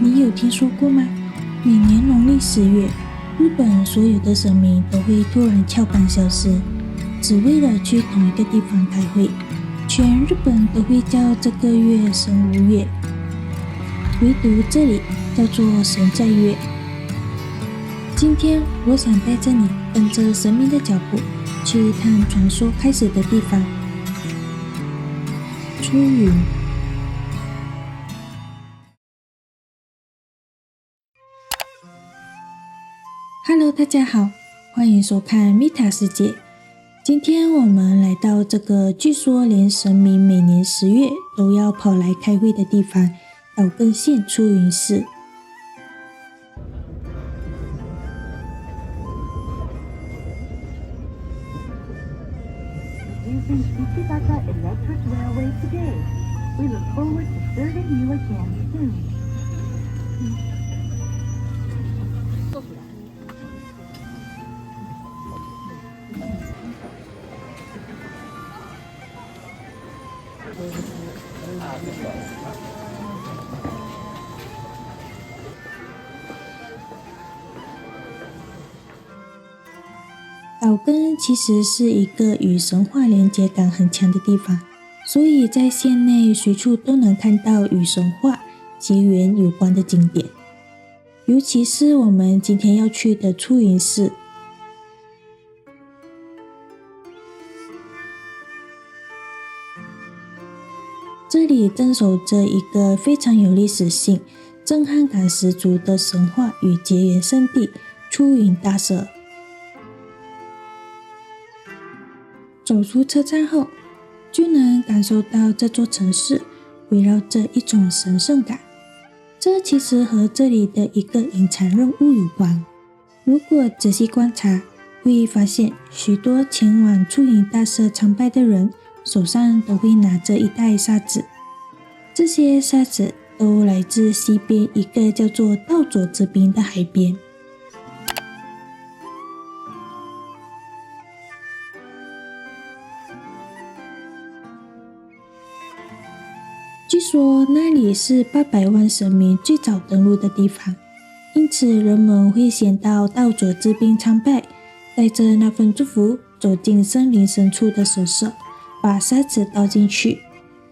你有听说过吗？每年农历10月，日本所有的神明都会突然翘班消失，只为了去同一个地方开会。全日本都会叫这个月神无月，唯独这里叫做神在月。今天我想带着你跟着神明的脚步，去一趟传说开始的地方——出云。Hello， 大家好，欢迎收看米塔世界。今天我们来到这个据说连神明每年10月都要跑来开会的地方——岛根县出云市。Using Shichibata Electric Railway today. We look forward to serving you again soon. 岛根其实是一个与神话连接感很强的地方，所以在县内随处都能看到与神话、结缘有关的景点。尤其是我们今天要去的出云市。这里镇守着一个非常有历史性、震撼感十足的神话与结缘圣地——出云大社。走出车站后，就能感受到这座城市围绕着一种神圣感。这其实和这里的一个隐藏任务有关。如果仔细观察，会发现许多前往出云大社参拜的人手上都会拿着一袋沙子。这些沙子都来自西边一个叫做道佐之滨的海边。据说那里是800万神明最早登陆的地方，因此人们会先到道佐之滨参拜，带着那份祝福走进森林深处的神社，把沙子倒进去，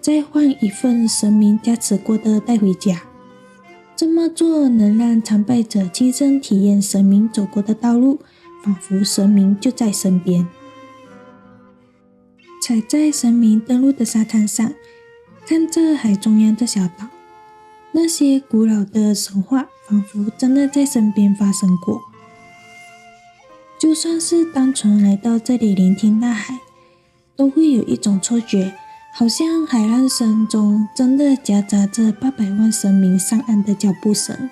再换一份神明加持过的带回家。这么做能让参拜者亲身体验神明走过的道路，仿佛神明就在身边。踩在神明登陆的沙滩上，看着海中央的小岛，那些古老的神话仿佛真的在身边发生过。就算是单纯来到这里聆听大海，都会有一种错觉，好像海浪声中真的夹杂着800万神明上岸的脚步声。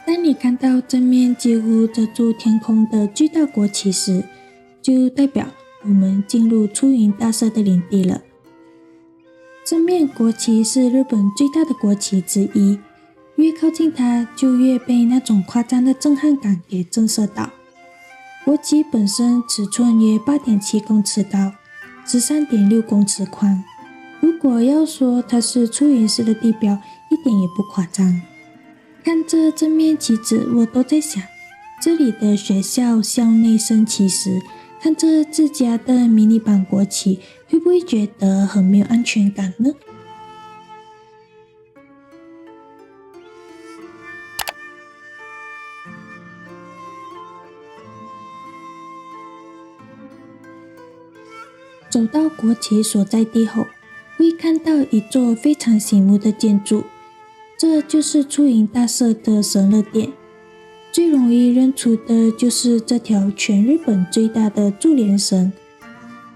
当你看到正面几乎遮住天空的巨大国旗时，就代表我们进入出云大社的领地了。这面国旗是日本最大的国旗之一，越靠近它，就越被那种夸张的震撼感给震慑到。国旗本身尺寸约 8.7 公尺高，13.6公尺宽。如果要说它是出云市的地标，一点也不夸张。看着这面旗子，我都在想，这里的学校校内升旗时，看着自家的迷你版国旗，会不会觉得很没有安全感呢？走到国旗所在地后，会看到一座非常醒目的建筑，这就是出云大社的神乐殿。最容易认出的就是这条全日本最大的注连绳。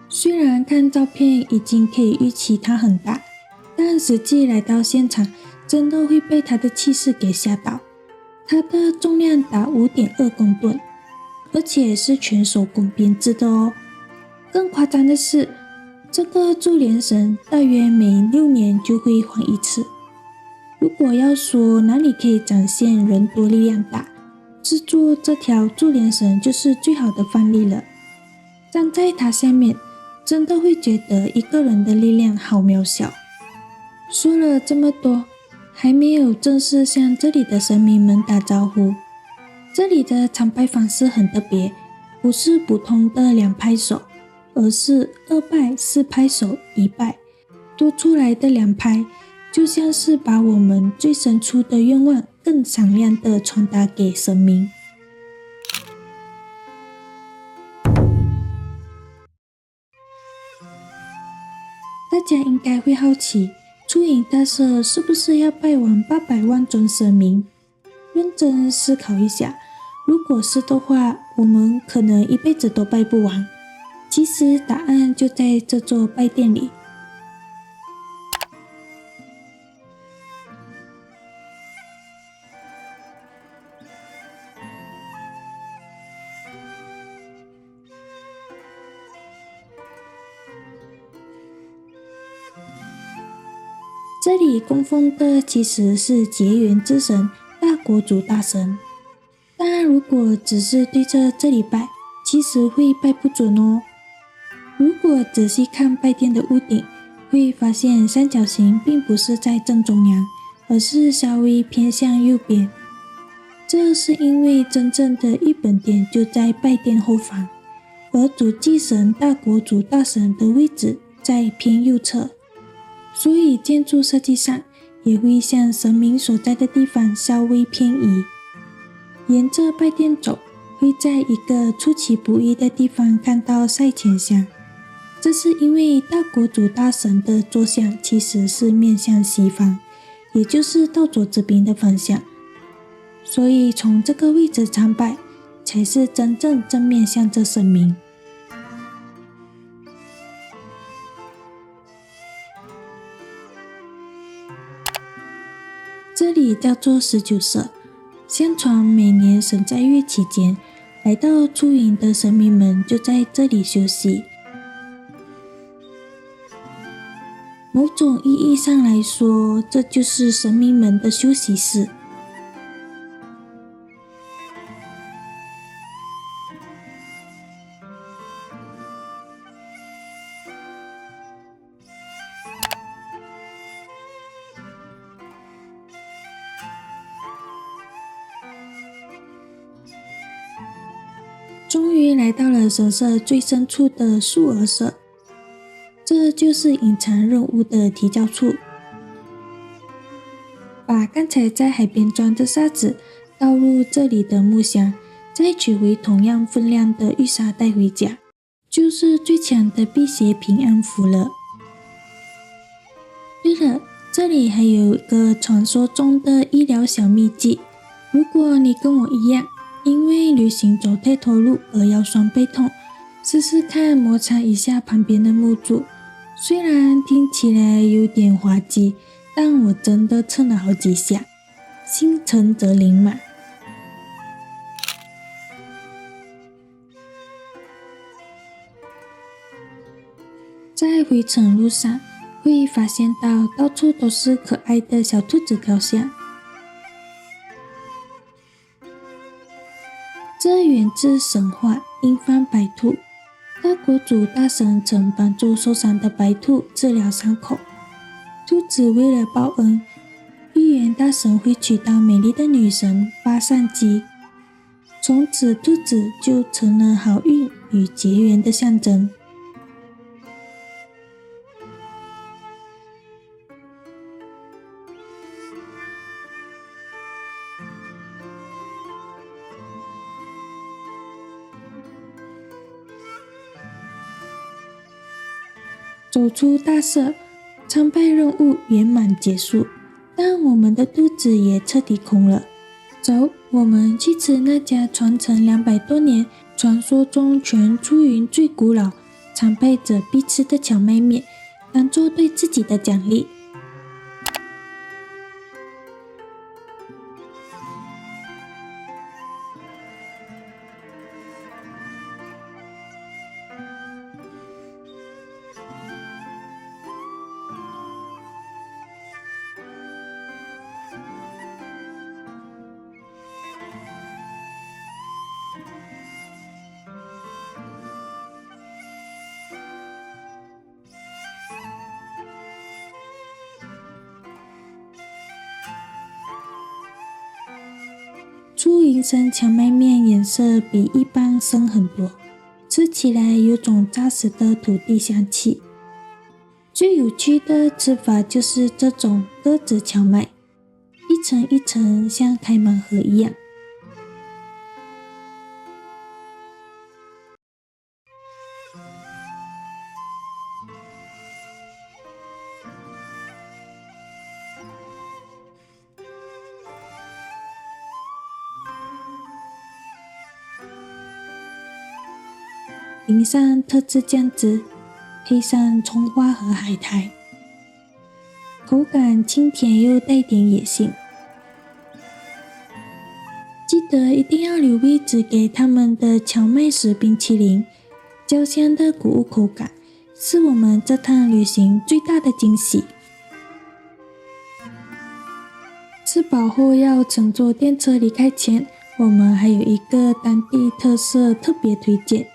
虽然看照片已经可以预期它很大，但实际来到现场，真的会被它的气势给吓到。它的重量达 5.2 公吨，而且是全手工编织的哦。更夸张的是，这个注连绳大约每6年就会换一次。如果要说哪里可以展现人多力量大，制作这条注连绳就是最好的范例了。站在它下面，真的会觉得一个人的力量好渺小。说了这么多，还没有正式向这里的神明们打招呼。这里的参拜方式很特别，不是普通的2拍手，而是2拜、4拍手、1拜，多出来的2拍就像是把我们最深处的愿望更响亮地传达给神明。大家应该会好奇，出云大社是不是要拜完800万尊神明？认真思考一下，如果是的话，我们可能一辈子都拜不完。其实答案就在这座拜殿里。这里供奉的其实是结缘之神大国主大神，但如果只是对着这里拜，其实会拜不准哦。如果仔细看拜殿的屋顶，会发现三角形并不是在正中央，而是稍微偏向右边。这是因为真正的一本殿就在拜殿后方，而主祭神大国主大神的位置在偏右侧。所以建筑设计上也会向神明所在的地方稍微偏移。沿着拜殿走，会在一个出其不意的地方看到赛钱箱，这是因为大国主大神的坐像其实是面向西方，也就是到左这边的方向，所以从这个位置参拜才是真正正面向着神明。这里叫做19社，相传每年神在月期间，来到出云的神明们就在这里休息。某种意义上来说，这就是神明们的休息室。终于来到了神社最深处的树儿社，这就是隐藏任务的提交处。把刚才在海边装的沙子倒入这里的木箱，再取回同样分量的玉沙带回家，就是最强的辟邪平安符了。对了，这里还有一个传说中的医疗小秘技，如果你跟我一样因为旅行走太多路而腰酸背痛，试试看摩擦一下旁边的木柱，虽然听起来有点滑稽，但我真的蹭了好几下，心诚则灵嘛。在回程路上，会发现到处都是可爱的小兔子雕像，这源自神话因幡白兔，大国主大神曾帮助受伤的白兔治疗伤口。兔子为了报恩，预言大神会娶到美丽的女神巴善姬，从此兔子就成了好运与结缘的象征。走出大社，参拜任务圆满结束，但我们的肚子也彻底空了。走，我们去吃那家传承200多年，传说中全出云最古老、参拜者必吃的荞麦面，当做对自己的奖励。生荞麦面颜色比一般深很多，吃起来有种扎实的土地香气。最有趣的吃法就是这种鸽子荞麦，一层一层像开盲盒一样。淋上特制酱汁，配上葱花和海苔，口感清甜又带点野性。记得一定要留位置给他们的荞麦式冰淇淋，焦香的谷物口感是我们这趟旅行最大的惊喜。吃饱后要乘坐电车离开前，我们还有一个当地特色特别推荐。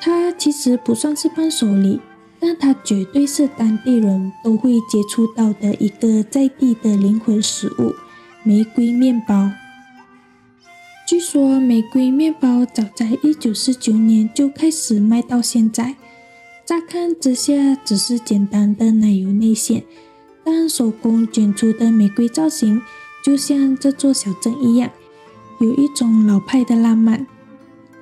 它其实不算是伴手礼，但它绝对是当地人都会接触到的一个在地的灵魂食物——玫瑰面包。据说玫瑰面包早在1949年就开始卖到现在，乍看之下只是简单的奶油内馅，但手工卷出的玫瑰造型就像这座小镇一样，有一种老派的浪漫。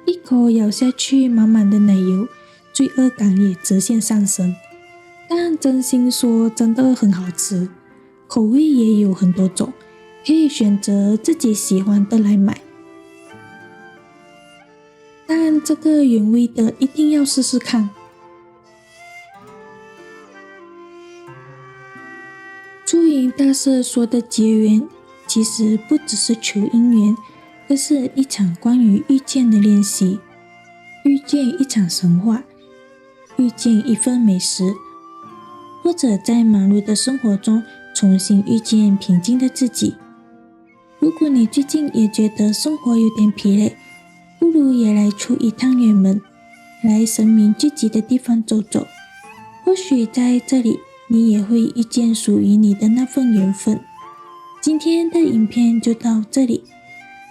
一口咬下去，满满的奶油，罪恶感也直线上升。但真心说，真的很好吃，口味也有很多种，可以选择自己喜欢的来买。但这个原味的一定要试试看。出云大社说的结缘，其实不只是求姻缘，这是一场关于遇见的练习，遇见一场神话，遇见一份美食，或者在忙碌的生活中重新遇见平静的自己。如果你最近也觉得生活有点疲累，不如也来出一趟远门，来神明聚集的地方走走。或许在这里，你也会遇见属于你的那份缘分。今天的影片就到这里。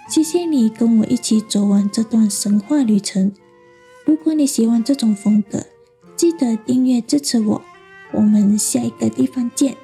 谢谢你跟我一起走完这段神话旅程。如果你喜欢这种风格，记得订阅支持我。我们下一个地方见。